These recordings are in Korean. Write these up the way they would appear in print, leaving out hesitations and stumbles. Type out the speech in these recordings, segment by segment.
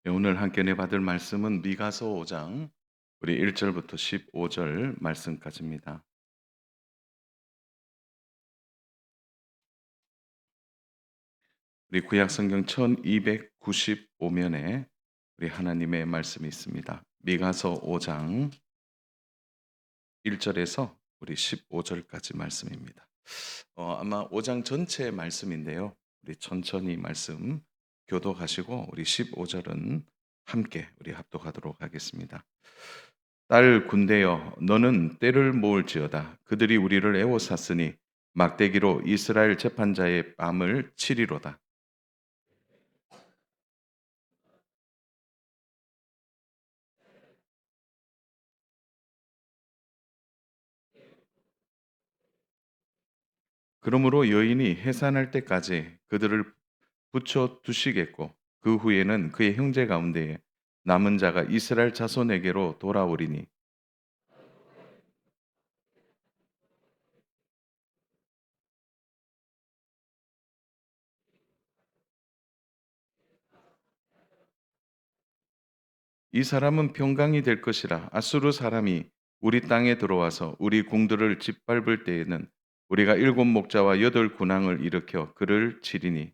네, 오늘 함께 내받을 말씀은 미가서 5장 우리 1절부터 15절 말씀까지입니다. 우리 구약 성경 1295면에 우리 하나님의 말씀이 있습니다. 미가서 5장 1절에서 우리 15절까지 말씀입니다. 아마 5장 전체 말씀인데요. 우리 천천히 말씀 교독하시고 우리 15절은 함께 우리 합독하도록 하겠습니다. 딸 군대여 너는 때를 모을지어다. 그들이 우리를 애워쌌으니 막대기로 이스라엘 재판자의 뺨을 치리로다. 그러므로 여인이 해산할 때까지 그들을 붙여 두시겠고 그 후에는 그의 형제 가운데에 남은 자가 이스라엘 자손에게로 돌아오리니 이 사람은 평강이 될 것이라. 아수르 사람이 우리 땅에 들어와서 우리 궁들을 짓밟을 때에는 우리가 일곱 목자와 여덟 군왕을 일으켜 그를 치리니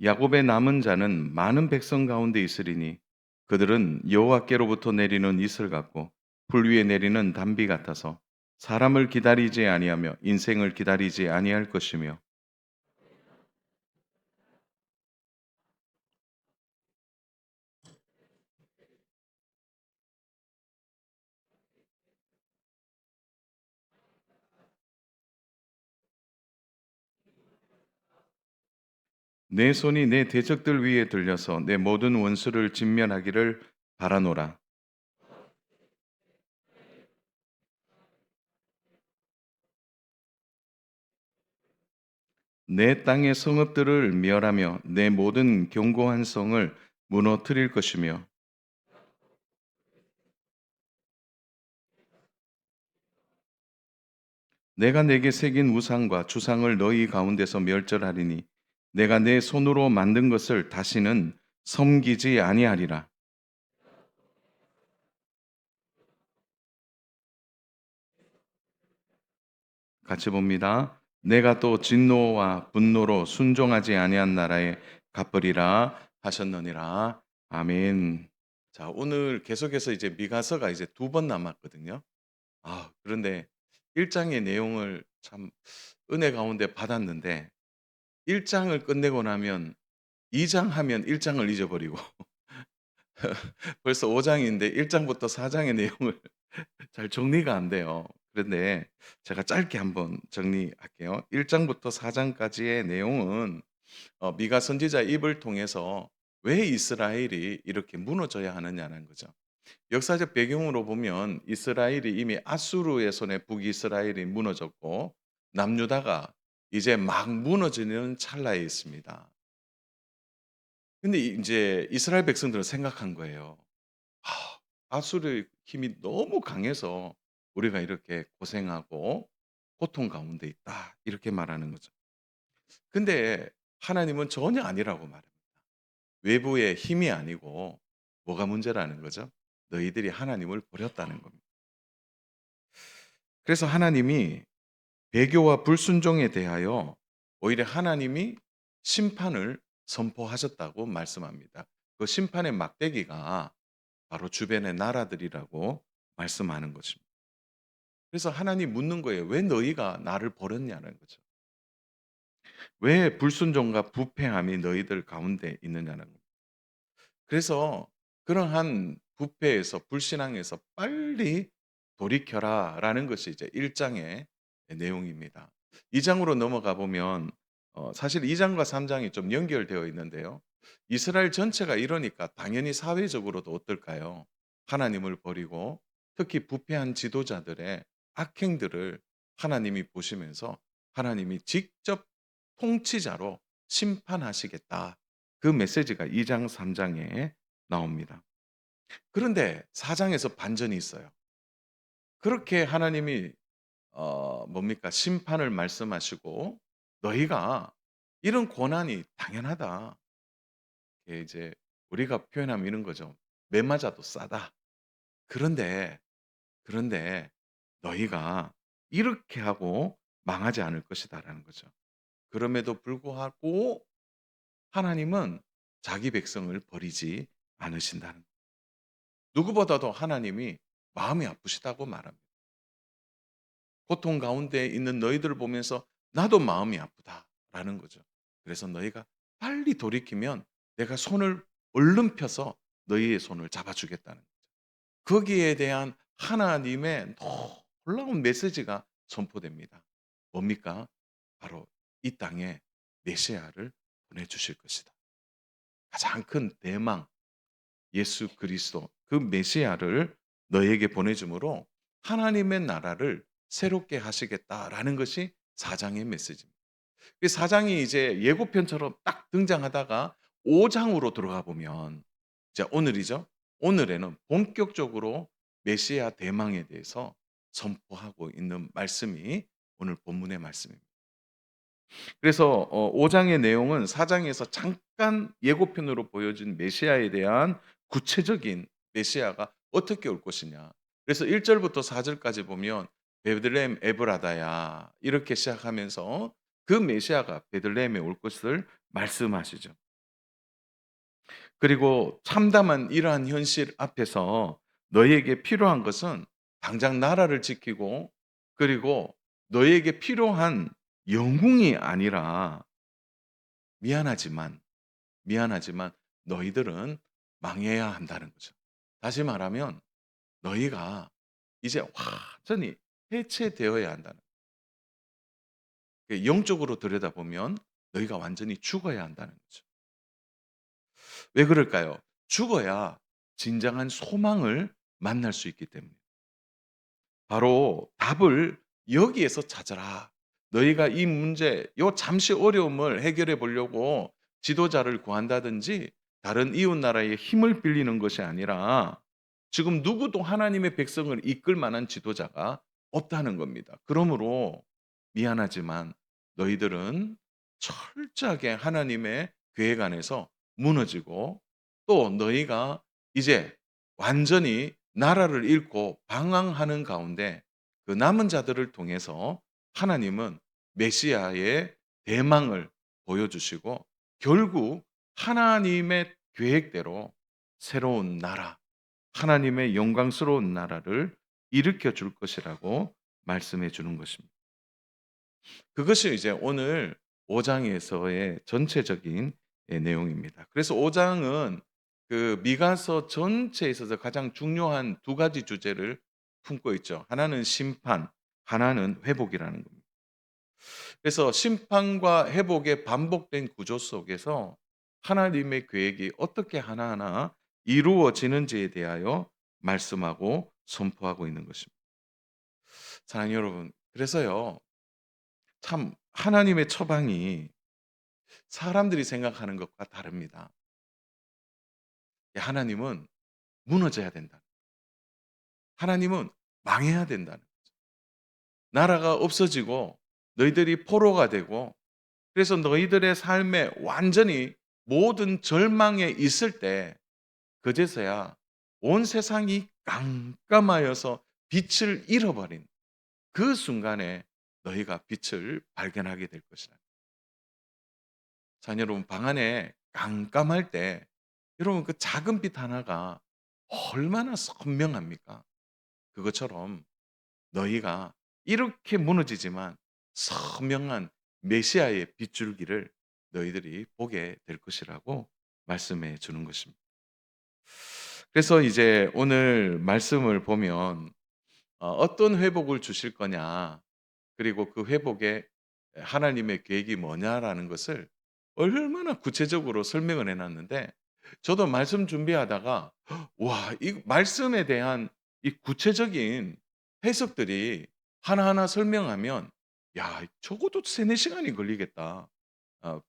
야곱의 남은 자는 많은 백성 가운데 있으리니 그들은 여호와께로부터 내리는 이슬 같고 풀 위에 내리는 단비 같아서 사람을 기다리지 아니하며 인생을 기다리지 아니할 것이며 내 손이 내 대적들 위에 들려서 내 모든 원수를 진멸하기를 바라노라. 내 땅의 성읍들을 멸하며 내 모든 견고한 성을 무너뜨릴 것이며 내가 내게 새긴 우상과 주상을 너희 가운데서 멸절하리니 내가 내 손으로 만든 것을 다시는 섬기지 아니하리라. 같이 봅니다. 내가 또 진노와 분노로 순종하지 아니한 나라에 갚으리라 하셨느니라. 아멘. 자, 오늘 계속해서 이제 미가서가 이제 두 번 남았거든요. 그런데 1장의 내용을 참 은혜 가운데 받았는데 1장을 끝내고 나면 2장 하면 1장을 잊어버리고 벌써 5장인데 1장부터 4장의 내용을 잘 정리가 안 돼요. 그런데 제가 짧게 한번 정리할게요. 1장부터 4장까지의 내용은 미가 선지자의 입을 통해서 왜 이스라엘이 이렇게 무너져야 하느냐는 거죠. 역사적 배경으로 보면 이스라엘이 이미 아수르의 손에 북이스라엘이 무너졌고 남유다가 이제 막 무너지는 찰나에 있습니다. 근데 이제 이스라엘 백성들은 생각한 거예요. '아수르의 힘이 너무 강해서 우리가 이렇게 고생하고 고통 가운데 있다.' 이렇게 말하는 거죠. 근데 하나님은 전혀 아니라고 말합니다. 외부의 힘이 아니고 뭐가 문제라는 거죠? 너희들이 하나님을 버렸다는 겁니다. 그래서 하나님이 배교와 불순종에 대하여 오히려 하나님이 심판을 선포하셨다고 말씀합니다. 그 심판의 막대기가 바로 주변의 나라들이라고 말씀하는 것입니다. 그래서 하나님 묻는 거예요. 왜 너희가 나를 버렸냐는 거죠. 왜 불순종과 부패함이 너희들 가운데 있느냐는 겁니다. 그래서 그러한 부패에서 불신앙에서 빨리 돌이켜라라는 것이 이제 1장의 내용입니다. 2장으로 넘어가 보면 사실 2장과 3장이 좀 연결되어 있는데요. 이스라엘 전체가 이러니까 당연히 사회적으로도 어떨까요? 하나님을 버리고 특히 부패한 지도자들의 악행들을 하나님이 보시면서 하나님이 직접 통치자로 심판하시겠다. 그 메시지가 2장, 3장에 나옵니다. 그런데 4 장에서 반전이 있어요. 그렇게 하나님이 뭡니까? 심판을 말씀하시고 "너희가 이런 고난이 당연하다." 이게 이제 우리가 표현하면 이런 거죠. "매 맞아도 싸다." 그런데, 그런데 "너희가 이렇게 하고 망하지 않을 것이다."라는 거죠. 그럼에도 불구하고 하나님은 자기 백성을 버리지 않으신다는, 누구보다도 하나님이 마음이 아프시다고 말합니다. 고통 가운데 있는 너희들을 보면서 "나도 마음이 아프다."라는 거죠. 그래서 "너희가 빨리 돌이키면 내가 손을 얼른 펴서 너희의 손을 잡아 주겠다."는 거기에 대한 하나님의 놀라운 메시지가 선포됩니다. 뭡니까? 바로 이 땅에 메시아를 보내 주실 것이다. 가장 큰 대망 예수 그리스도 그 메시아를 너희에게 보내 주므로 하나님의 나라를 새롭게 하시겠다라는 것이 4 장의 메시지입니다. 그 4 장이 이제 예고편처럼 딱 등장하다가 5 장으로 들어가 보면 이제 오늘이죠. 오늘에는 본격적으로 메시아 대망에 대해서 선포하고 있는 말씀이 오늘 본문의 말씀입니다. 그래서 5 장의 내용은 4 장에서 잠깐 예고편으로 보여진 메시아에 대한 구체적인 메시아가 어떻게 올 것이냐. 그래서 1 절부터 4 절까지 보면 "베들레헴 에브라다야." 이렇게 시작하면서 그 메시아가 베들레헴에 올 것을 말씀하시죠. 그리고 참담한 이러한 현실 앞에서 너희에게 필요한 것은 당장 나라를 지키고, 그리고 너희에게 필요한 영웅이 아니라 미안하지만, 미안하지만 너희들은 망해야 한다는 거죠. 다시 말하면 너희가 이제 완전히 해체되어야 한다는, 영적으로 들여다보면 너희가 완전히 죽어야 한다는 거죠. 왜 그럴까요? 죽어야 진정한 소망을 만날 수 있기 때문에. 바로 답을 여기에서 찾아라. 너희가 이 문제, 요 잠시 어려움을 해결해 보려고 지도자를 구한다든지 다른 이웃 나라의 힘을 빌리는 것이 아니라 지금 누구도 하나님의 백성을 이끌 만한 지도자가 없다는 겁니다. 그러므로 미안하지만 너희들은 철저하게 하나님의 계획 안에서 무너지고, 또 너희가 이제 완전히 나라를 잃고 방황하는 가운데 그 남은 자들을 통해서 하나님은 메시아의 대망을 보여주시고 결국 하나님의 계획대로 새로운 나라, 하나님의 영광스러운 나라를 일으켜 줄 것이라고 말씀해 주는 것입니다. 그것이 이제 오늘 5 장에서의 전체적인 내용입니다. 그래서 5 장은 그 미가서 전체에 있어서 가장 중요한 2 가지 주제를 품고 있죠. 하나는 심판, 하나는 회복이라는 겁니다. 그래서 심판과 회복의 반복된 구조 속에서 하나님의 계획이 어떻게 하나하나 이루어지는지에 대하여 말씀하고 선포하고 있는 것입니다. 사랑하는 여러분, 그래서요, 참 하나님의 처방이 사람들이 생각하는 것과 다릅니다. 하나님은 무너져야 된다. 하나님은 망해야 된다는 거죠. 나라가 없어지고 너희들이 포로가 되고, 그래서 너희들의 삶에 완전히 모든 절망에 있을 때 그제서야 온 세상이 깜깜하여서 빛을 잃어버린 그 순간에 너희가 빛을 발견하게 될 것이다. 자, 여러분, 방 안에 깜깜할 때 여러분 그 작은 빛 하나가 얼마나 선명합니까? 그것처럼 너희가 이렇게 무너지지만 선명한 메시아의 빗줄기를 너희들이 보게 될 것이라고 말씀해 주는 것입니다. 그래서 이제 오늘 말씀을 보면 어떤 회복을 주실 거냐, 그리고 그 회복에 하나님의 계획이 뭐냐라는 것을 얼마나 구체적으로 설명을 해 놨는데, 저도 말씀 준비하다가 와, 이 말씀에 대한 이 구체적인 해석들이 하나하나 설명하면 '야, 적어도 3-4 시간이 걸리겠다.'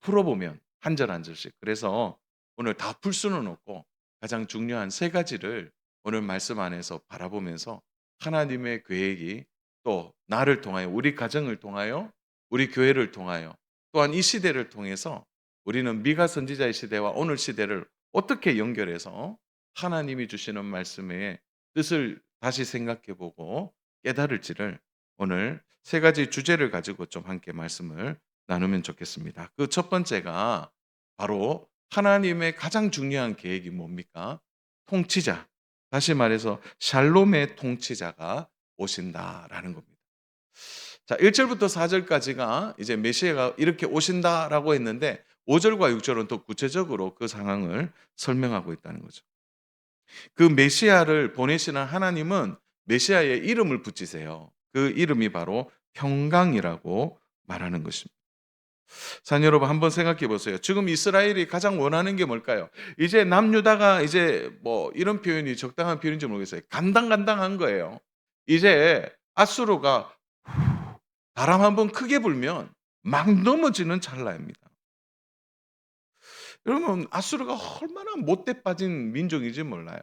풀어보면 한 절 한 절씩. 그래서 오늘 다 풀 수는 없고 가장 중요한 세 가지를 오늘 말씀 안에서 바라보면서 하나님의 계획이 또 나를 통하여 우리 가정을 통하여 우리 교회를 통하여 또한 이 시대를 통해서 우리는 미가 선지자의 시대와 오늘 시대를 어떻게 연결해서 하나님이 주시는 말씀의 뜻을 다시 생각해 보고 깨달을지를 오늘 세 가지 주제를 가지고 좀 함께 말씀을 나누면 좋겠습니다. 그 첫 번째가 바로 하나님의 가장 중요한 계획이 뭡니까? 통치자. 다시 말해서 샬롬의 통치자가 오신다라는 겁니다. 자, 1절부터 4절까지가 이제 메시아가 이렇게 오신다라고 했는데 5절과 6절은 더 구체적으로 그 상황을 설명하고 있다는 거죠. 그 메시아를 보내시는 하나님은 메시아의 이름을 붙이세요. 그 이름이 바로 평강이라고 말하는 것입니다. 자, 여러분 한번 생각해 보세요. 지금 이스라엘이 가장 원하는 게 뭘까요? 이제 남유다가 이제 뭐 이런 표현이 적당한 표현인지 모르겠어요. 간당간당한 거예요. 이제 아수르가 바람 한번 크게 불면 막 넘어지는 찰나입니다. 여러분 아수르가 얼마나 못돼 빠진 민족인지 몰라요.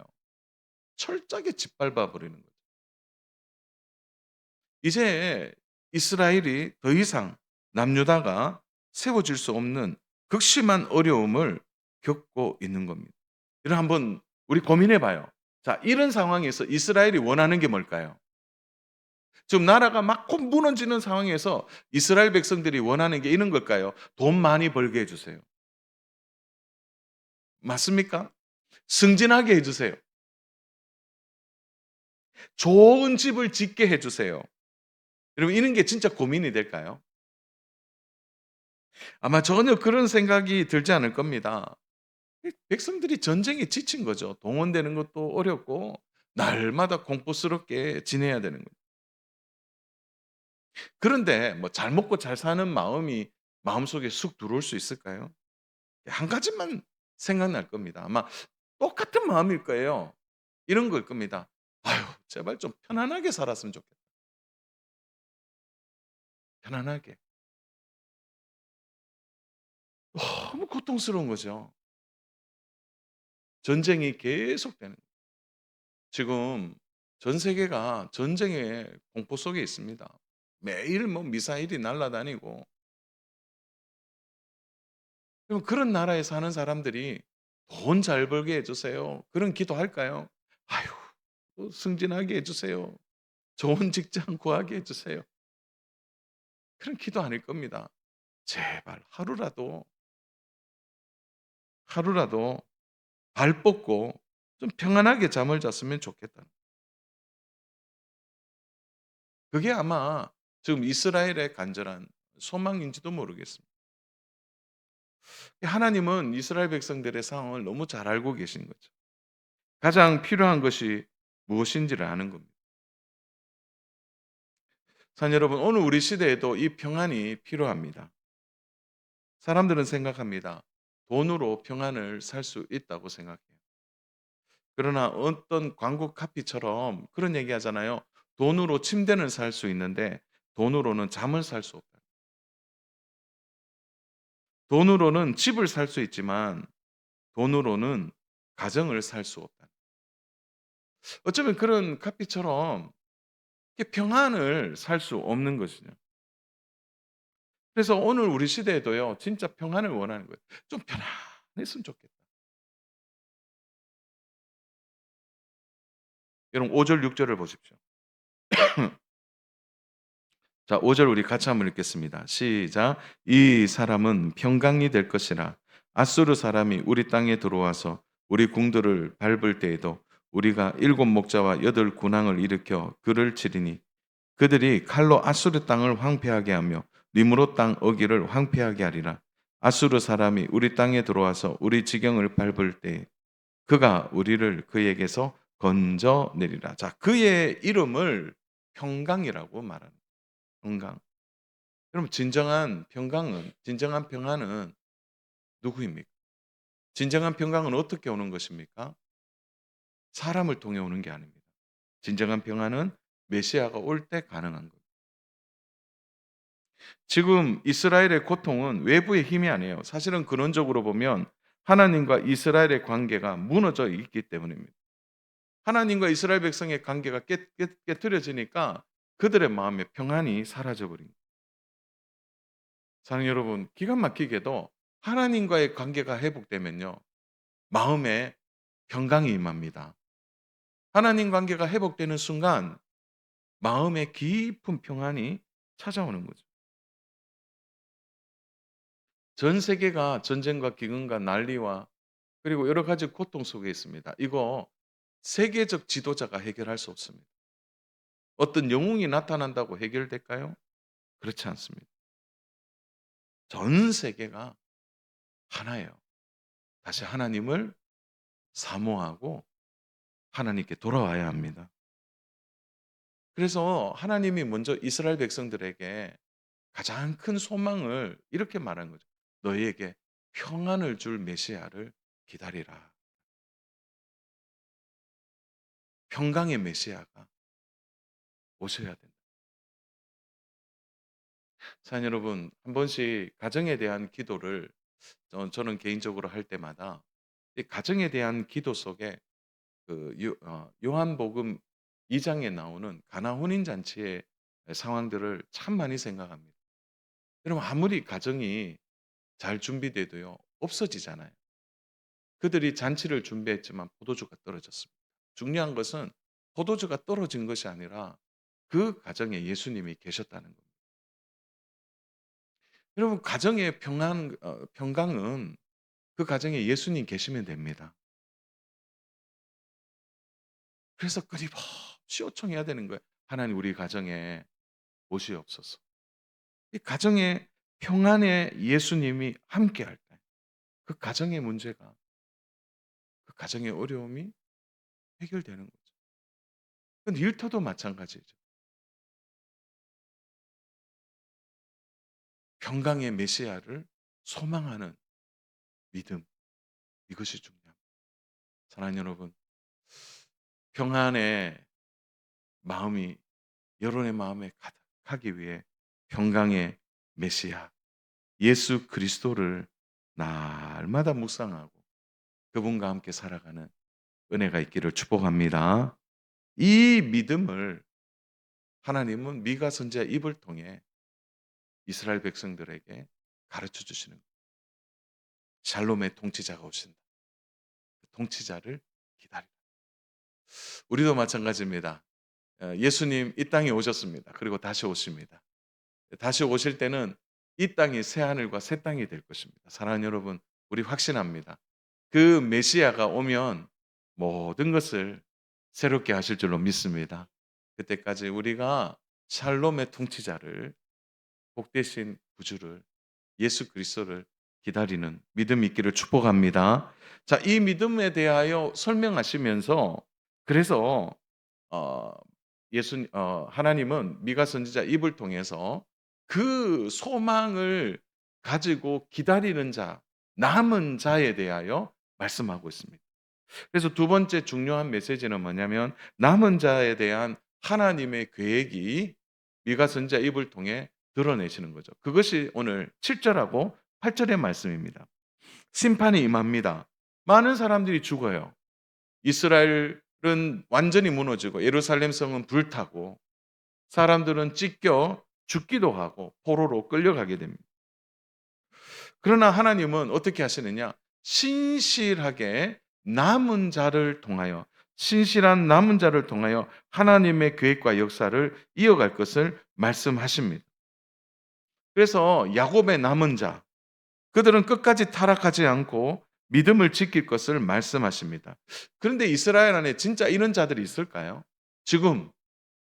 철저하게 짓밟아 버리는 거죠. 이제 이스라엘이 더 이상 남유다가 세워질 수 없는 극심한 어려움을 겪고 있는 겁니다. 이를 한번 우리 고민해 봐요. 자, 이런 상황에서 이스라엘이 원하는 게 뭘까요? 지금 나라가 막 곧 무너지는 상황에서 이스라엘 백성들이 원하는 게 이런 걸까요? 돈 많이 벌게 해 주세요. 맞습니까? 승진하게 해 주세요. 좋은 집을 짓게 해 주세요. 여러분 이런 게 진짜 고민이 될까요? 아마 전혀 그런 생각이 들지 않을 겁니다. 백성들이 전쟁에 지친 거죠. 동원되는 것도 어렵고 날마다 공포스럽게 지내야 되는 거죠. 그런데 뭐 잘 먹고 잘 사는 마음이 마음속에 쑥 들어올 수 있을까요? 한 가지만 생각날 겁니다. 아마 똑같은 마음일 거예요. 이런 걸 겁니다. '아유 제발 좀 편안하게 살았으면 좋겠다. 편안하게.' 너무 고통스러운 거죠. 전쟁이 계속되는 거예요. 지금 전 세계가 전쟁의 공포 속에 있습니다. 매일 뭐 미사일이 날아다니고 그럼 그런 나라에 사는 사람들이 "돈 잘 벌게 해 주세요." 그런 기도할까요? "아유 승진하게 해 주세요. 좋은 직장 구하게 해 주세요." 그런 기도 아닐 겁니다. 제발 하루라도 발 뻗고 좀 평안하게 잠을 잤으면 좋겠다. 그게 아마 지금 이스라엘의 간절한 소망인지도 모르겠습니다. 하나님은 이스라엘 백성들의 상황을 너무 잘 알고 계신 거죠. 가장 필요한 것이 무엇인지를 아는 겁니다. 자, 여러분 오늘 우리 시대에도 이 평안이 필요합니다. 사람들은 생각합니다. 돈으로 평안을 살 수 있다고 생각해요. 그러나 어떤 광고 카피처럼 그런 얘기 하잖아요. 돈으로 침대는 살 수 있는데 돈으로는 잠을 살 수 없다. 돈으로는 집을 살 수 있지만 돈으로는 가정을 살 수 없다. 어쩌면 그런 카피처럼 이렇게 평안을 살 수 없는 것이죠. 그래서 오늘 우리 시대에도요. 진짜 평안을 원하는 거예요. 좀 편안했으면 좋겠다. 여러분 5절 6 절을 보십시오. 자, 5절 우리 같이 한번 읽겠습니다. 시작. 이 사람은 평강이 될 것이라. 아수르 사람이 우리 땅에 들어와서 우리 궁들을 밟을 때에도 우리가 7 목자와 8 군왕을 일으켜 그를 치리니 그들이 칼로 아수르 땅을 황폐하게 하며 리므롯 땅 어기를 황폐하게 하리라. 아수르 사람이 우리 땅에 들어와서 우리 지경을 밟을 때 그가 우리를 그에게서 건져내리라. 자, 그의 이름을 평강이라고 말합니다. 평강. 여러분 진정한 평안은 누구입니까? 진정한 평강은 어떻게 오는 것입니까? 사람을 통해 오는 게 아닙니다. 진정한 평안은 메시아가 올 때 가능한 거예요. 지금 이스라엘의 고통은 외부의 힘이 아니에요. 사실은 근원적으로 보면 하나님과 이스라엘의 관계가 무너져 있기 때문입니다. 하나님과 이스라엘 백성의 관계가 깨트려지니까 그들의 마음에 평안이 사라져 버린 거예요. 사랑하는 여러분, 기가 막히게도 하나님과의 관계가 회복되면요, 마음에 평강이 임합니다. 하나님 관계가 회복되는 순간 마음에 깊은 평안이 찾아오는 거죠. 전 세계가 전쟁과 기근과 난리와 그리고 여러 가지 고통 속에 있습니다. 이거 세계적 지도자가 해결할 수 없습니다. 어떤 영웅이 나타난다고 해결될까요? 그렇지 않습니다. 전 세계가 하나예요. 다시 하나님을 사모하고 하나님께 돌아와야 합니다. 그래서 하나님이 먼저 이스라엘 백성들에게 가장 큰 소망을 이렇게 말한 거죠. 너희에게 평안을 줄 메시아를 기다리라. 평강의 메시아가 오셔야 된다. 사랑 여러분, 한 번씩 가정에 대한 기도를 저는 개인적으로 할 때마다 이 가정에 대한 기도 속에 요한복음 2장에 나오는 가나 혼인 잔치의 상황들을 참 많이 생각합니다. 여러분, 아무리 가정이 잘 준비돼도요, 없어지잖아요. 그들이 잔치를 준비했지만 포도주가 떨어졌습니다. 중요한 것은 포도주가 떨어진 것이 아니라 그 가정에 예수님이 계셨다는 겁니다. 여러분, 가정의 평강은 그 가정에 예수님 계시면 됩니다. 그래서 끊임없이 요청해야 되는 거예요. 하나님, 우리 가정에 오시옵소서. 이 가정의 평안에 예수님이 함께할 때 그 가정의 문제가, 그 가정의 어려움이 해결되는 거죠. 근데 일터도 마찬가지죠. 평강의 메시아를 소망하는 믿음, 이것이 중요합니다. 사랑하는 여러분, 평안의 마음이 여러분의 마음에 가득하기 위해 평강의 메시아 예수 그리스도를 날마다 묵상하고 그분과 함께 살아가는 은혜가 있기를 축복합니다. 이 믿음을 하나님은 미가 선지자의 입을 통해 이스라엘 백성들에게 가르쳐 주시는 거예요. 샬롬의 통치자가 오신다. 그 통치자를 기다리라. 우리도 마찬가지입니다. 예수님 이 땅에 오셨습니다. 그리고 다시 오십니다. 다시 오실 때는 이 땅이 새 하늘과 새 땅이 될 것입니다. 사랑하는 여러분, 우리 확신합니다. 그 메시아가 오면 모든 것을 새롭게 하실 줄로 믿습니다. 그때까지 우리가 샬롬의 통치자를, 복되신 구주를, 예수 그리스도를 기다리는 믿음이 있기를 축복합니다. 자, 이 믿음에 대하여 설명하시면서 그래서 어 하나님은 미가 선지자 입을 통해서 그 소망을 가지고 기다리는 자, 남은 자에 대하여 말씀하고 있습니다. 그래서 두 번째 중요한 메시지는 뭐냐면 남은 자에 대한 하나님의 계획이 미가 선지자 입을 통해 드러내시는 거죠. 그것이 오늘 7절하고 8절의 말씀입니다. 심판이 임합니다. 많은 사람들이 죽어요. 이스라엘은 완전히 무너지고 예루살렘 성은 불타고 사람들은 찢겨 죽기도 하고 포로로 끌려가게 됩니다. 그러나 하나님은 어떻게 하시느냐? 신실하게 남은 자를 통하여, 신실한 남은 자를 통하여 하나님의 계획과 역사를 이어갈 것을 말씀하십니다. 그래서 야곱의 남은 자, 그들은 끝까지 타락하지 않고 믿음을 지킬 것을 말씀하십니다. 그런데 이스라엘 안에 진짜 이런 자들이 있을까요? 지금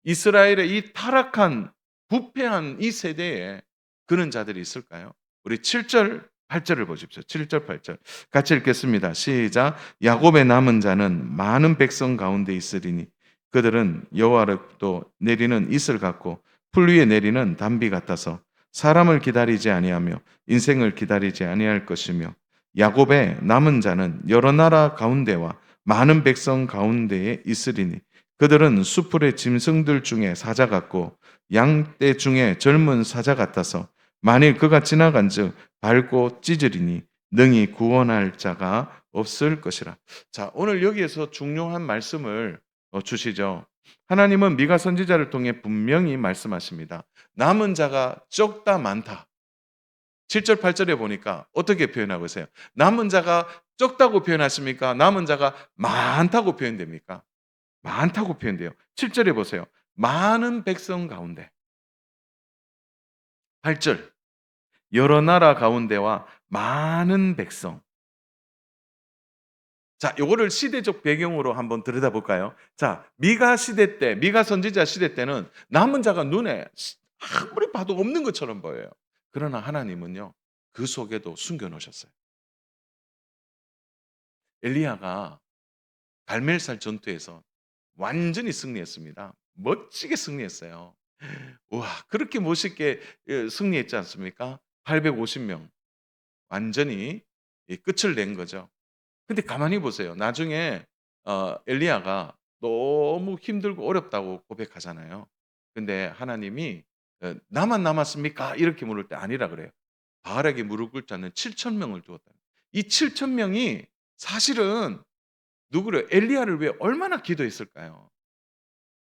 이스라엘의 이 타락한 부패한 이 세대에 그런 자들이 있을까요? 우리 7절 8절을 보십시오. 7절 8절 같이 읽겠습니다. 시작. 야곱의 남은 자는 많은 백성 가운데 있으리니 그들은 여호와로부터 내리는 이슬 같고 풀 위에 내리는 단비 같아서 사람을 기다리지 아니하며 인생을 기다리지 아니할 것이며 야곱의 남은 자는 여러 나라 가운데와 많은 백성 가운데에 있으리니 그들은 수풀의 짐승들 중에 사자 같고 양떼 중에 젊은 사자 같아서 만일 그가 지나간즉 밟고 찢으리니 능히 구원할 자가 없을 것이라. 자, 오늘 여기에서 중요한 말씀을 주시죠. 하나님은 미가 선지자를 통해 분명히 말씀하십니다. 남은 자가 적다 많다. 7절 8절에 보니까 어떻게 표현하고 있어요? 남은 자가 적다고 표현하십니까? 남은 자가 많다고 표현됩니까? 많다고 표현돼요. 7절에 보세요. 많은 백성 가운데. 8절. 여러 나라 가운데와 많은 백성. 자, 요거를 시대적 배경으로 한번 들여다볼까요? 자, 미가 시대 때, 미가 선지자 시대 때는 남은 자가 눈에 아무리 봐도 없는 것처럼 보여요. 그러나 하나님은요, 그 속에도 숨겨 놓으셨어요. 엘리야가 갈멜살 전투에서 완전히 승리했습니다. 멋지게 승리했어요. 와, 그렇게 멋있게 승리했지 않습니까? 850명 완전히 끝을 낸 거죠. 근데 가만히 보세요. 나중에 엘리야가 너무 힘들고 어렵다고 고백하잖아요. 근데 하나님이 "나만 남았습니까?" 이렇게 물을 때 아니라 그래요. 바알에게 무릎 꿇지 않는 7천 명을 두었다. 이 7천 명이 사실은 누구를 엘리야를 위해 얼마나 기도했을까요?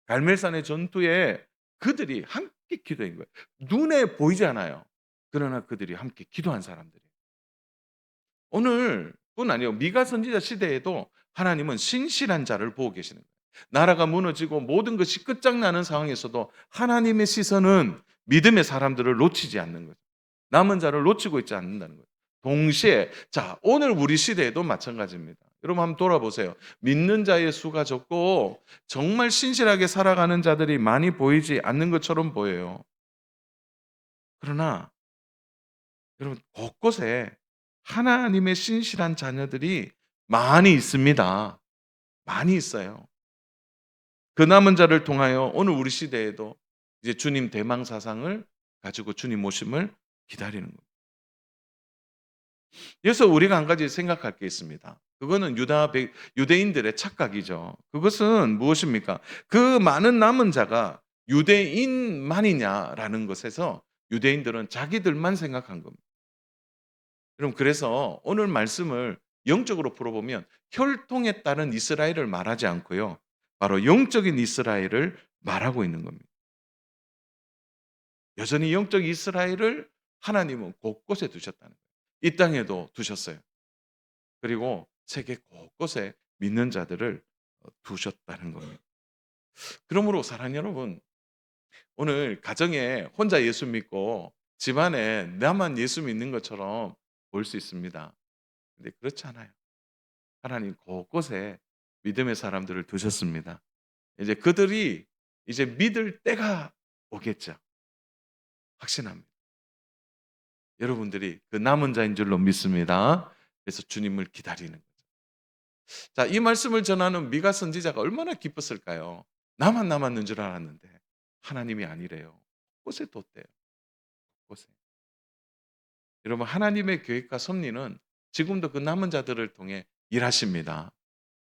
갈멜산의 전투에 그들이 함께 기도한 거예요. 눈에 보이지 않아요. 그러나 그들이 함께 기도한 사람들이에요. 오늘 뿐 아니요. 미가 선지자 시대에도 하나님은 신실한 자를 보고 계시는 거예요. 나라가 무너지고 모든 것이 끝장나는 상황에서도 하나님의 시선은 믿음의 사람들을 놓치지 않는 거죠. 남은 자를 놓치고 있지 않는다는 거예요. 동시에 자, 오늘 우리 시대에도 마찬가지입니다. 여러분 한번 돌아보세요. 믿는 자의 수가 적고 정말 신실하게 살아가는 자들이 많이 보이지 않는 것처럼 보여요. 그러나 여러분 곳곳에 하나님의 신실한 자녀들이 많이 있습니다. 많이 있어요. 그 남은 자를 통하여 오늘 우리 시대에도 이제 주님 대망 사상을 가지고 주님 오심을 기다리는 거예요. 그래서 우리가 한 가지 생각할 게 있습니다. 그거는 유대인들의 착각이죠. 그것은 무엇입니까? 그 많은 남은 자가 유대인만이냐라는 것에서 유대인들은 자기들만 생각한 겁니다. 그럼 그래서 오늘 말씀을 영적으로 풀어보면 혈통에 따른 이스라엘을 말하지 않고요. 바로 영적인 이스라엘을 말하고 있는 겁니다. 여전히 영적 이스라엘을 하나님은 곳곳에 두셨다는 거예요. 이 땅에도 두셨어요. 그리고 세계 곳곳에 믿는 자들을 두셨다는 겁니다. 그러므로 사랑하는 여러분, 오늘 가정에 혼자 예수 믿고 집안에 나만 예수 믿는 것처럼 볼 수 있습니다. 근데 그렇지 않아요. 하나님 곳곳에 믿음의 사람들을 두셨습니다. 이제 그들이 이제 믿을 때가 오겠죠. 확신합니다. 여러분들이 그 남은 자인 줄로 믿습니다. 그래서 주님을 기다리는 거죠. 자, 이 말씀을 전하는 미가 선지자가 얼마나 기뻤을까요? 나만 남았는 줄 알았는데 하나님이 아니래요. 곳곳에 뒀대요. 곳곳에. 여러분 하나님의 계획과 섭리는 지금도 그 남은 자들을 통해 일하십니다.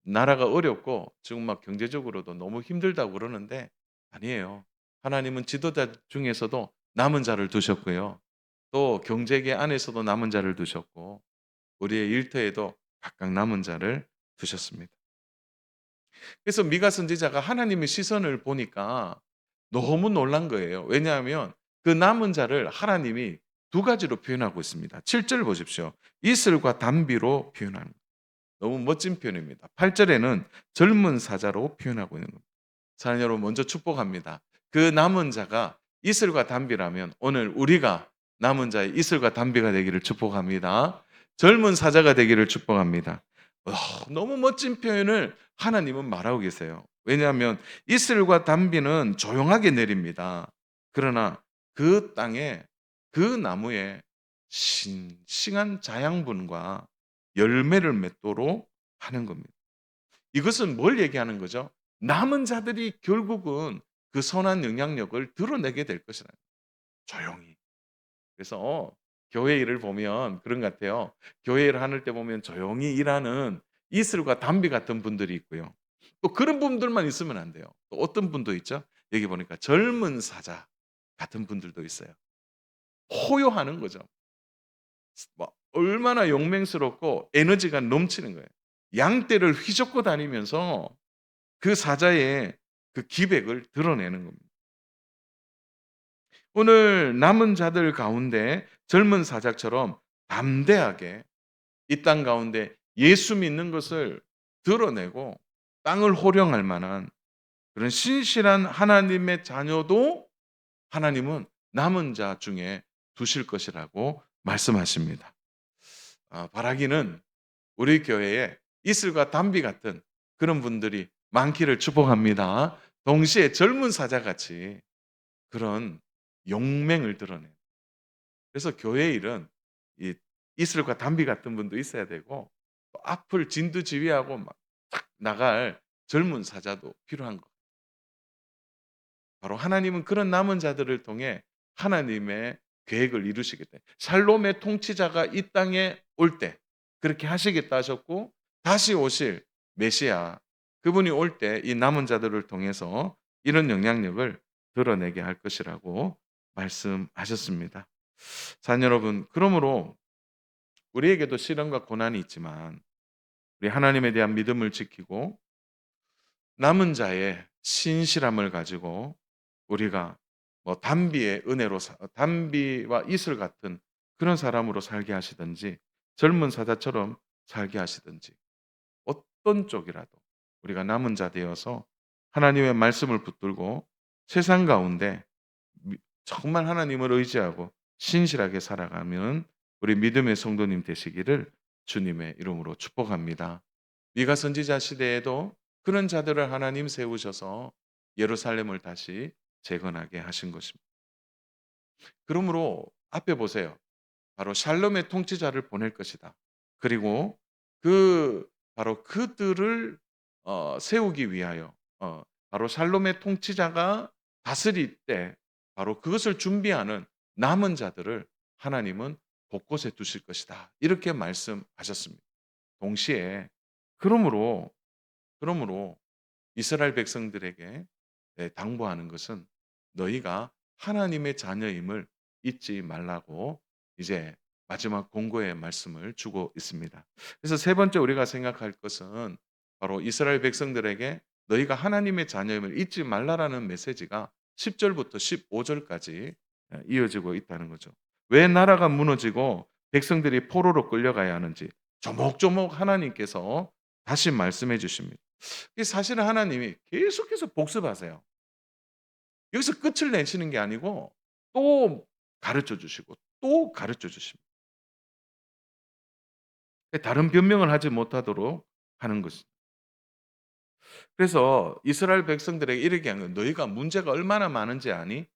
나라가 어렵고 지금 막 경제적으로도 너무 힘들다고 그러는데 아니에요. 하나님은 지도자 중에서도 남은 자를 두셨고요. 또 경제계 안에서도 남은 자를 두셨고 우리의 일터에도 각각 남은 자를 두셨습니다. 그래서 미가 선지자가 하나님의 시선을 보니까 너무 놀란 거예요. 왜냐하면 그 남은 자를 하나님이 두 가지로 표현하고 있습니다. 7절 보십시오. 이슬과 단비로 표현하는 거예요. 너무 멋진 표현입니다. 8절에는 젊은 사자로 표현하고 있는 겁니다. 사랑하는 여러분 먼저 축복합니다. 그 남은 자가 이슬과 단비라면 오늘 우리가 남은 자의 이슬과 단비가 되기를 축복합니다. 젊은 사자가 되기를 축복합니다. 너무 멋진 표현을 하나님은 말하고 계세요. 왜냐하면 이슬과 단비는 조용하게 내립니다. 그러나 그 땅에 그 나무에 싱싱한 자양분과 열매를 맺도록 하는 겁니다. 이것은 뭘 얘기하는 거죠? 남은 자들이 결국은 그 선한 영향력을 드러내게 될 것이라는 거예요. 조용히. 그래서 교회 일을 보면 그런 것 같아요. 교회 일을 하는 때 보면 조용히 일하는 이슬과 담비 같은 분들이 있고요. 또 그런 분들만 있으면 안 돼요. 또 어떤 분도 있죠? 여기 보니까 젊은 사자 같은 분들도 있어요. 호요하는 거죠. 뭐 얼마나 용맹스럽고 에너지가 넘치는 거예요. 양떼를 휘젓고 다니면서 그 사자의 그 기백을 드러내는 겁니다. 오늘 남은 자들 가운데 젊은 사자처럼 담대하게 이 땅 가운데 예수 믿는 것을 드러내고 땅을 호령할 만한 그런 신실한 하나님의 자녀도 하나님은 남은 자 중에 두실 것이라고 말씀하십니다. 바라기는 우리 교회에 이슬과 담비 같은 그런 분들이 많기를 축복합니다. 동시에 젊은 사자같이 그런 용맹을 드러내. 그래서 교회 일은 이 이슬과 담비 같은 분도 있어야 되고 또 앞을 진두지휘하고 막 탁 나갈 젊은 사자도 필요한 거. 바로 하나님은 그런 남은 자들을 통해 하나님의 계획을 이루시겠다. 샬롬의 통치자가 이 땅에 올 때 그렇게 하시겠다 하셨고 다시 오실 메시아 그분이 올 때 이 남은 자들을 통해서 이런 영향력을 드러내게 할 것이라고 말씀하셨습니다. 자녀 여러분, 그러므로 우리에게도 시련과 고난이 있지만 우리 하나님에 대한 믿음을 지키고 남은 자의 신실함을 가지고 우리가 뭐 단비의 은혜로 단비와 이슬 같은 그런 사람으로 살게 하시든지 젊은 사자처럼 살게 하시든지 어떤 쪽이라도 우리가 남은 자 되어서 하나님의 말씀을 붙들고 세상 가운데 정말 하나님을 의지하고 신실하게 살아가면 우리 믿음의 성도님 되시기를 주님의 이름으로 축복합니다. 미가 선지자 시대에도 그런 자들을 하나님 세우셔서 예루살렘을 다시 재건하게 하신 것입니다. 그러므로 앞에 보세요. 바로 샬롬의 통치자를 보낼 것이다. 그리고 그 바로 그들을 세우기 위하여 바로 샬롬의 통치자가 다스릴 때 바로 그것을 준비하는 남은 자들을 하나님은 곳곳에 두실 것이다. 이렇게 말씀하셨습니다. 동시에 그러므로 그러므로 이스라엘 백성들에게 당부하는 것은 너희가 하나님의 자녀임을 잊지 말라고 이제 마지막 공고의 말씀을 주고 있습니다. 그래서 세 번째 우리가 생각할 것은 바로 이스라엘 백성들에게 너희가 하나님의 자녀임을 잊지 말라라는 메시지가 10절부터 15절까지 이어지고 있다는 거죠. 왜 나라가 무너지고 백성들이 포로로 끌려가야 하는지 조목조목 하나님께서 다시 말씀해 주십니다. 사실은 하나님이 계속해서 복습하세요. 여기서 끝을 내시는 게 아니고 또 가르쳐 주시고 또 가르쳐 주십니다. 다른 변명을 하지 못하도록 하는 것이. 그래서 이스라엘 백성들에게 이렇게 한 거예요. 너희가 문제가 얼마나 많은지 아니?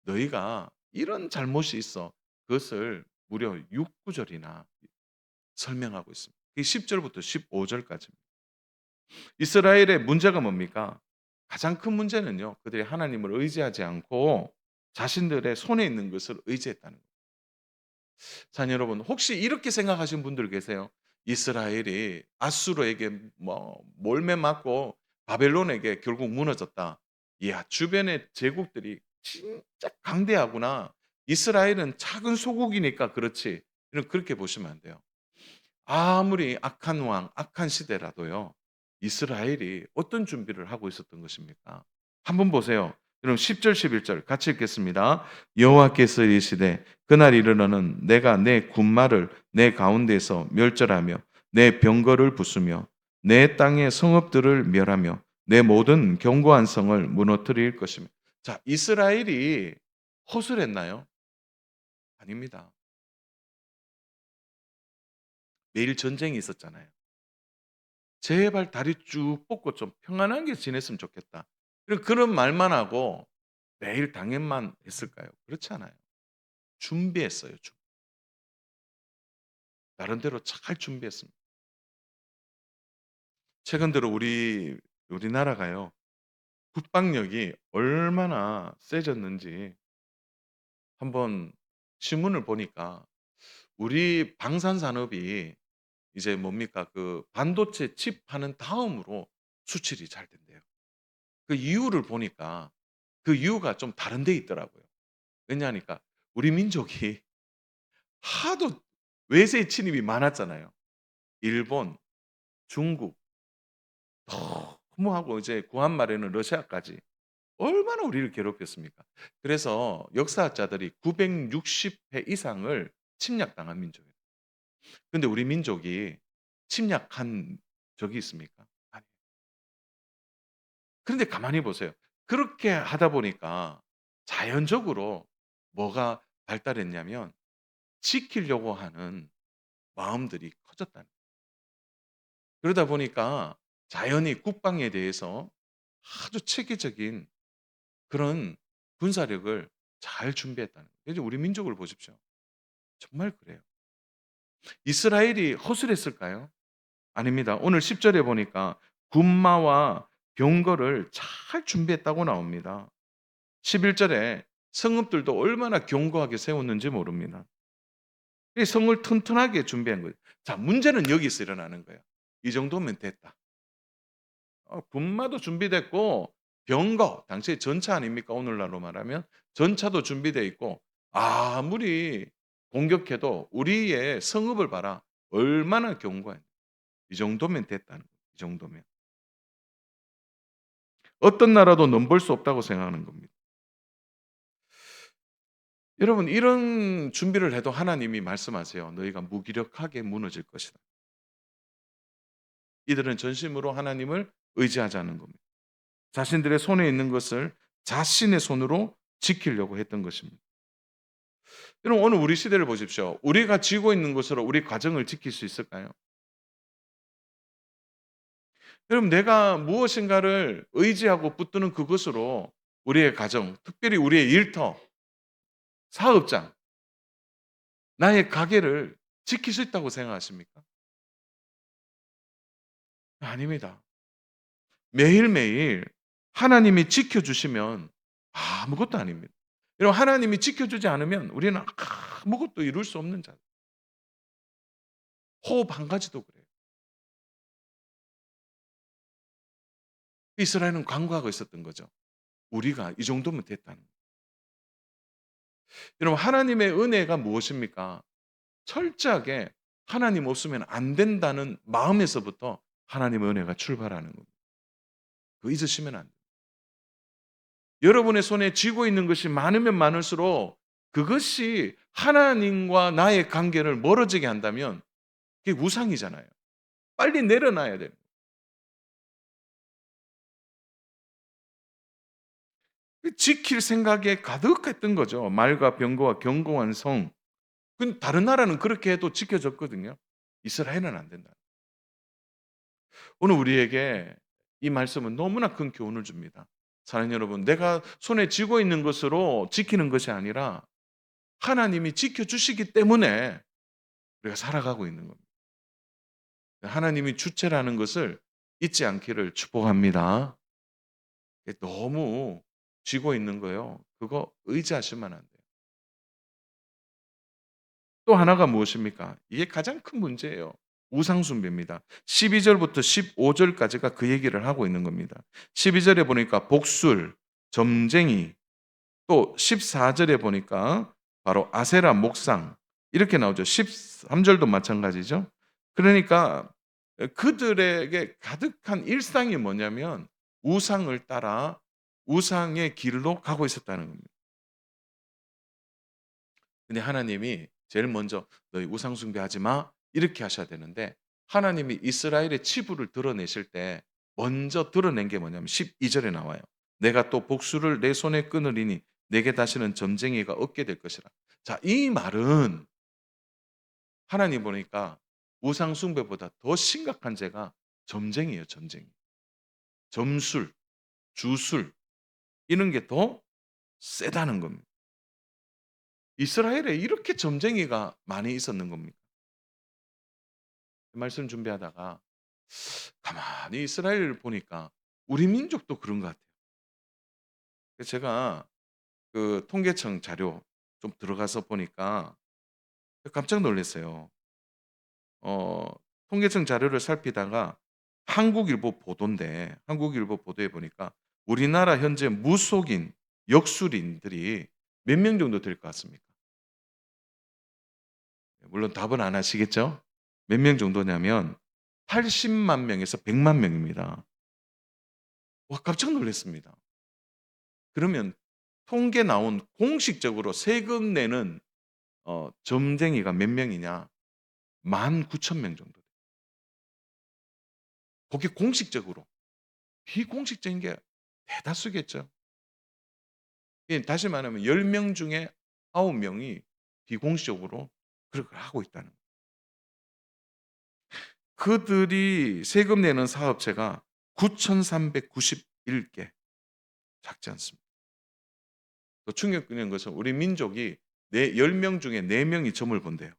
너희가 이런 잘못이 있어. 그것을 무려 6, 9절이나 설명하고 있습니다. 10절부터 15절까지입니다. 이스라엘의 문제가 뭡니까? 가장 큰 문제는요. 그들이 하나님을 의지하지 않고 자신들의 손에 있는 것을 의지했다는 거예요. 자녀 여러분, 혹시 이렇게 생각하시는 분들 계세요? 이스라엘이 아수르에게 뭐 몰매 맞고 바벨론에게 결국 무너졌다. 이야, 주변의 제국들이 진짜 강대하구나. 이스라엘은 작은 소국이니까 그렇지. 그렇게 보시면 안 돼요. 아무리 악한 왕, 악한 시대라도요. 이스라엘이 어떤 준비를 하고 있었던 것입니까? 한번 보세요. 여러분 10절 11절 같이 읽겠습니다. 여호와께서 이르시되 그날 이르러는 내가 내 군마를 내 가운데서 멸절하며 내 병거를 부수며 내 땅의 성읍들을 멸하며 내 모든 견고한 성을 무너뜨릴 것이며. 자, 이스라엘이 허술했나요? 아닙니다. 매일 전쟁이 있었잖아요. 제발 다리 쭉 뻗고 좀 평안하게 지냈으면 좋겠다. 그런 말만 하고 매일 당연만 했을까요? 그렇지 않아요. 준비했어요. 나름대로 잘 준비했습니다. 최근 들어 우리나라가요. 국방력이 얼마나 세졌는지 한번 신문을 보니까 우리 방산 산업이 이제 뭡니까? 그 반도체 칩 하는 다음으로 수출이 잘 된대요. 그 이유를 보니까 그 이유가 좀 다른 데 있더라고요. 왜냐하니까 우리 민족이 하도 외세 침입이 많았잖아요. 일본, 중국, 너무하고 이제 구한 말에는 러시아까지 얼마나 우리를 괴롭혔습니까? 그래서 역사학자들이 960회 이상을 침략당한 민족이에요. 근데 우리 민족이 침략한 적이 있습니까? 아니. 그런데 가만히 보세요. 그렇게 하다 보니까 자연적으로 뭐가 발달했냐면 지키려고 하는 마음들이 커졌다는 거예요. 그러다 보니까 자연히 국방에 대해서 아주 체계적인 그런 군사력을 잘 준비했다는 거예요. 그래서 우리 민족을 보십시오. 정말 그래요. 이스라엘이 허술했을까요? 아닙니다. 오늘 10 절에 보니까 군마와 병거를 잘 준비했다고 나옵니다. 11 절에 성읍들도 얼마나 견고하게 세웠는지 모릅니다. 이 성을 튼튼하게 준비한 거예요. 자, 문제는 여기서 일어나는 거예요. 이 정도면 됐다. 군마도 준비됐고 병거, 당시에 전차 아닙니까? 오늘날로 말하면 전차도 준비되어 있고 아무리 공격해도 우리의 성읍을 봐라. 얼마나 견고해. 이 정도면 됐다는 거예요. 이 정도면. 어떤 나라도 넘볼 수 없다고 생각하는 겁니다. 여러분 이런 준비를 해도 하나님이 말씀하세요. "너희가 무기력하게 무너질 것이다." 이들은 전심으로 하나님을 의지하지 않은 겁니다. 자신들의 손에 있는 것을 자신의 손으로 지키려고 했던 것입니다. 여러분 오늘 우리 시대를 보십시오. 우리가 쥐고 있는 것으로 우리 가정을 지킬 수 있을까요? 여러분 내가 무엇인가를 의지하고 붙드는 그것으로 우리의 가정, 특별히 우리의 일터, 사업장, 나의 가게를 지킬 수 있다고 생각하십니까? 아닙니다. 매일매일 하나님이 지켜주시면 아무것도 아닙니다. 여러분 하나님이 지켜주지 않으면 우리는 아무것도 이룰 수 없는 자. 호흡 한 가지도 그래요. 이스라엘은 간구하고 있었던 거죠. 우리가 이 정도면 됐다는 거예요. 여러분 하나님의 은혜가 무엇입니까? 철저하게 하나님 없으면 안 된다는 마음에서부터 하나님의 은혜가 출발하는 겁니다. 그거 잊으시면 안 돼요. 여러분의 손에 쥐고 있는 것이 많으면 많을수록 그것이 하나님과 나의 관계를 멀어지게 한다면 그게 우상이잖아요. 빨리 내려놔야 돼요. 그 지킬 생각에 가득했던 거죠. 말과 병거와 견고한 성. 다른 나라는 그렇게 해도 지켜졌거든요. 이스라엘은 안 된다. 오늘 우리에게 이 말씀은 너무나 큰 교훈을 줍니다. 사랑하는 여러분, 내가 손에 쥐고 있는 것으로 지키는 것이 아니라 하나님이 지켜주시기 때문에 우리가 살아가고 있는 겁니다. 하나님이 주체라는 것을 잊지 않기를 축복합니다. 너무 쥐고 있는 거요. 그거 의지하시면 안 돼요. 또 하나가 무엇입니까? 이게 가장 큰 문제예요. 우상 숭배입니다. 12 절부터 15 절까지가 그 얘기를 하고 있는 겁니다. 12 절에 보니까 복술, 점쟁이, 또 14 절에 보니까 바로 아세라 목상 이렇게 나오죠. 13 절도 마찬가지죠. 그러니까 그들에게 가득한 일상이 뭐냐면 우상을 따라 우상의 길로 가고 있었다는 겁니다. 근데 하나님이 제일 먼저 "너희 우상 숭배하지 마." 이렇게 하셔야 되는데 하나님이 이스라엘의 치부를 드러내실 때 먼저 드러낸 게 뭐냐면 12 절에 나와요. "내가 또 복수를 내 손에 끊으리니 내게 다시는 점쟁이가 없게 될 것이라." 자, 이 말은 하나님 보니까 우상 숭배보다 더 심각한 죄가 점쟁이에요, 점쟁이. 점술, 주술 이런 게 더 세다는 겁니다. 이스라엘에 이렇게 점쟁이가 많이 있었는 겁니까? 말씀 준비하다가 가만히 이스라엘을 보니까 우리 민족도 그런 것 같아요. 그래서 제가 그 통계청 자료 좀 들어가서 보니까 깜짝 놀랐어요. 어 통계청 자료를 살피다가 한국일보 보도인데 한국일보 보도에 보니까 우리나라 현재 무속인, 역술인들이 몇 명 정도 될 것 같습니까? 물론 답은 안 하시겠죠? 몇 명 정도냐면 80만 명에서 100만 명입니다. 와 깜짝 놀랐습니다. 그러면 통계 나온 공식적으로 세금 내는 점쟁이가 몇 명이냐? 19,000명 정도 돼요. 그게 공식적으로. 비공식적인 게 대다수겠죠. 예 다시 말하면 10명 중에 9 명이 비공식적으로 그런 걸 하고 있다는 거예요. 그들이 세금 내는 사업체가 9,391개 작지 않습니다. 또 충격적인 것은 우리 민족이 네 10명 중에 4 명이 점을 본대요.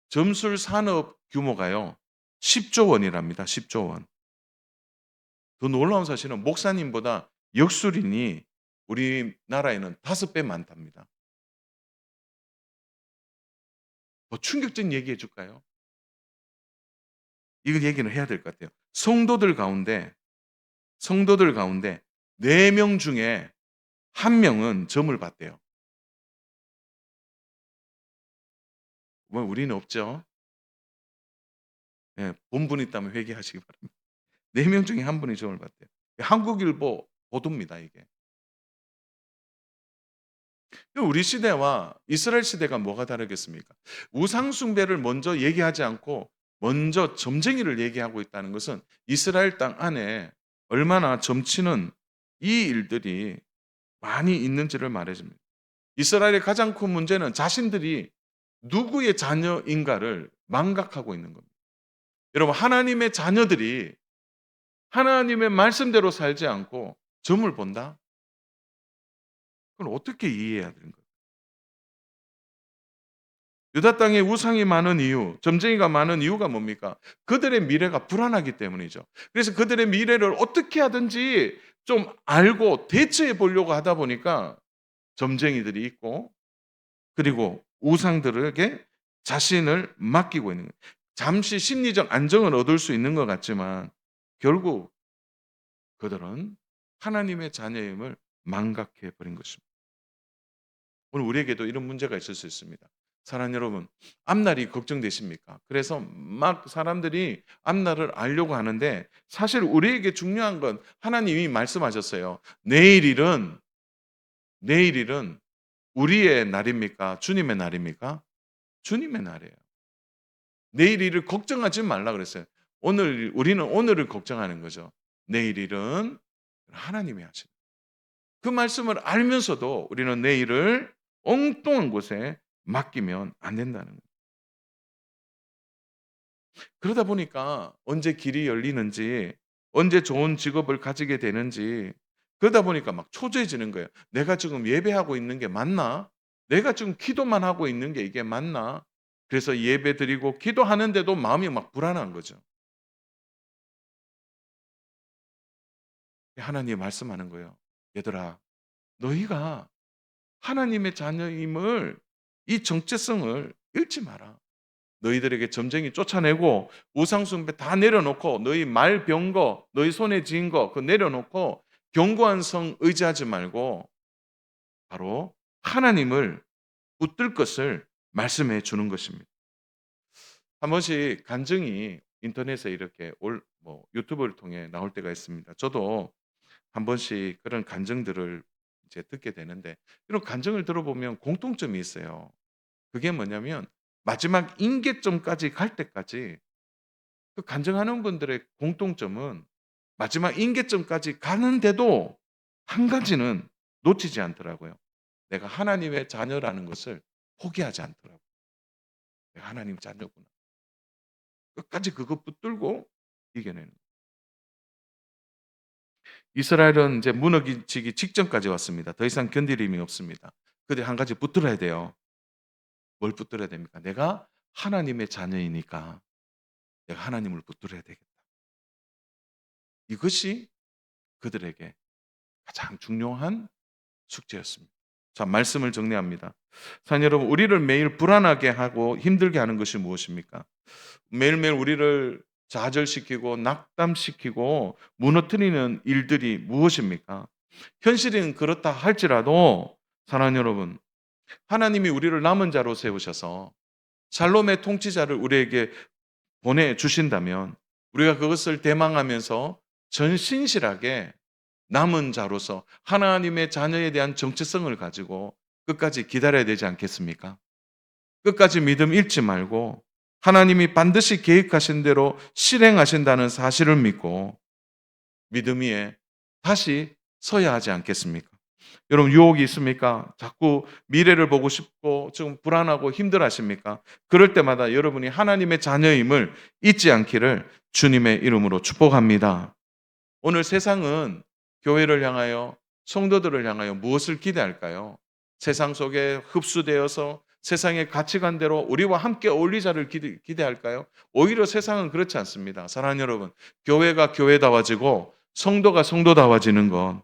점술 산업 규모가요 10조 원이랍니다. 10조 원. 더 놀라운 사실은 목사님보다 역술인이 우리나라에는 5배 많답니다. 더 충격적인 얘기해 줄까요? 이거 얘기는 해야 될 것 같아요. 성도들 가운데 4명 중에 1 명은 점을 봤대요. 뭐 우리는 없죠. 예. 본분 있다면 회개하시기 바랍니다. 4명 중에 1 분이 점을 봤대요. 한국일보 보도입니다 이게. 우리 시대와 이스라엘 시대가 뭐가 다르겠습니까? 우상 숭배를 먼저 얘기하지 않고 먼저 점쟁이를 얘기하고 있다는 것은 이스라엘 땅 안에 얼마나 점치는 이 일들이 많이 있는지를 말해 줍니다. 이스라엘의 가장 큰 문제는 자신들이 누구의 자녀인가를 망각하고 있는 겁니다. 여러분 하나님의 자녀들이 하나님의 말씀대로 살지 않고 점을 본다? 그걸 어떻게 이해해야 되는 거예요? 유다 땅에 우상이 많은 이유, 점쟁이가 많은 이유가 뭡니까? 그들의 미래가 불안하기 때문이죠. 그래서 그들의 미래를 어떻게 하든지 좀 알고 대처해 보려고 하다 보니까 점쟁이들이 있고 그리고 우상들에게 자신을 맡기고 있는 거예요. 잠시 심리적 안정을 얻을 수 있는 것 같지만 결국 그들은 하나님의 자녀임을 망각해 버린 것입니다. 오늘 우리에게도 이런 문제가 있을 수 있습니다. 사랑하는 여러분, 앞날이 걱정되십니까? 그래서 막 사람들이 앞날을 알려고 하는데 사실 우리에게 중요한 건 하나님이 말씀하셨어요. 내일 일은 우리의 날입니까? 주님의 날입니까? 주님의 날이에요. 내일 일을 걱정하지 말라 그랬어요. 우리는 오늘을 걱정하는 거죠. 내일 일은 하나님이 하시는. 그 말씀을 알면서도 우리는 내일을 엉뚱한 곳에 맡기면 안 된다는 거예요. 그러다 보니까 언제 길이 열리는지, 언제 좋은 직업을 가지게 되는지, 그러다 보니까 막 초조해지는 거예요. '내가 지금 예배하고 있는 게 맞나? 내가 지금 기도만 하고 있는 게 이게 맞나?' 그래서 예배드리고 기도하는데도 마음이 막 불안한 거죠. 하나님이 말씀하는 거예요. "얘들아 너희가 하나님의 자녀임을 이 정체성을 잃지 마라. 너희들에게 점쟁이 쫓아내고 우상 숭배 다 내려놓고 너희 말 병 거, 너희 손에 쥔 거 그거 내려놓고 견고한 성 의지하지 말고 바로 하나님을 붙들 것을 말씀해 주는 것입니다. 한 번씩 간증이 인터넷에 이렇게 유튜브를 통해 나올 때가 있습니다. 저도 한 번씩 그런 간증들을 이제 듣게 되는데 이런 간증을 들어보면 공통점이 있어요. 그게 뭐냐면 마지막 임계점까지 갈 때까지 그 간증하는 분들의 공통점은 마지막 임계점까지 가는데도 한 가지는 놓치지 않더라고요. 내가 하나님의 자녀라는 것을 포기하지 않더라고요. 내가 하나님 자녀구나. 끝까지 그거 붙들고 이겨내는 거예요. 이스라엘은 이제 무너지기 직전까지 왔습니다. 더 이상 견딜 힘이 없습니다. 근데 한 가지 붙들어야 돼요. 뭘 붙들어야 됩니까? 내가 하나님의 자녀이니까 내가 하나님을 붙들어야 되겠다. 이것이 그들에게 가장 중요한 숙제였습니다. 자, 말씀을 정리합니다. 사랑하는 여러분, 우리를 매일 불안하게 하고 힘들게 하는 것이 무엇입니까? 매일매일 우리를 좌절시키고 낙담시키고 무너뜨리는 일들이 무엇입니까? 현실은 그렇다 할지라도 사랑하는 여러분, 하나님이 우리를 남은 자로 세우셔서 샬롬의 통치자를 우리에게 보내주신다면 우리가 그것을 대망하면서 전신실하게 남은 자로서 하나님의 자녀에 대한 정체성을 가지고 끝까지 기다려야 되지 않겠습니까? 끝까지 믿음 잃지 말고 하나님이 반드시 계획하신 대로 실행하신다는 사실을 믿고 믿음 위에 다시 서야 하지 않겠습니까? 여러분 유혹이 있습니까? 자꾸 미래를 보고 싶고 좀 불안하고 힘들어하십니까? 그럴 때마다 여러분이 하나님의 자녀임을 잊지 않기를 주님의 이름으로 축복합니다. 오늘 세상은 교회를 향하여 성도들을 향하여 무엇을 기대할까요? 세상 속에 흡수되어서 세상의 가치관대로 우리와 함께 어울리자를 기대할까요? 오히려 세상은 그렇지 않습니다. 사랑하는 여러분, 교회가 교회다워지고 성도가 성도다워지는 것.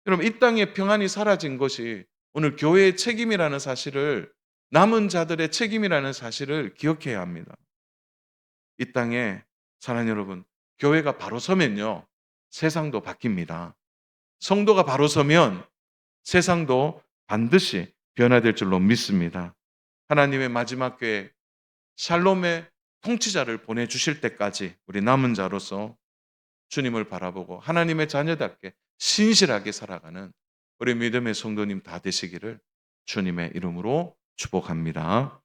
여러분 이 땅에 평안이 사라진 것이 오늘 교회의 책임이라는 사실을 남은 자들의 책임이라는 사실을 기억해야 합니다. 이 땅에 사랑하는 여러분, 교회가 바로 서면요. 세상도 바뀝니다. 성도가 바로 서면 세상도 반드시 변화될 줄로 믿습니다. 하나님의 마지막 교회 샬롬의 통치자를 보내주실 때까지 우리 남은 자로서 주님을 바라보고 하나님의 자녀답게 신실하게 살아가는 우리 믿음의 성도님 다 되시기를 주님의 이름으로 축복합니다.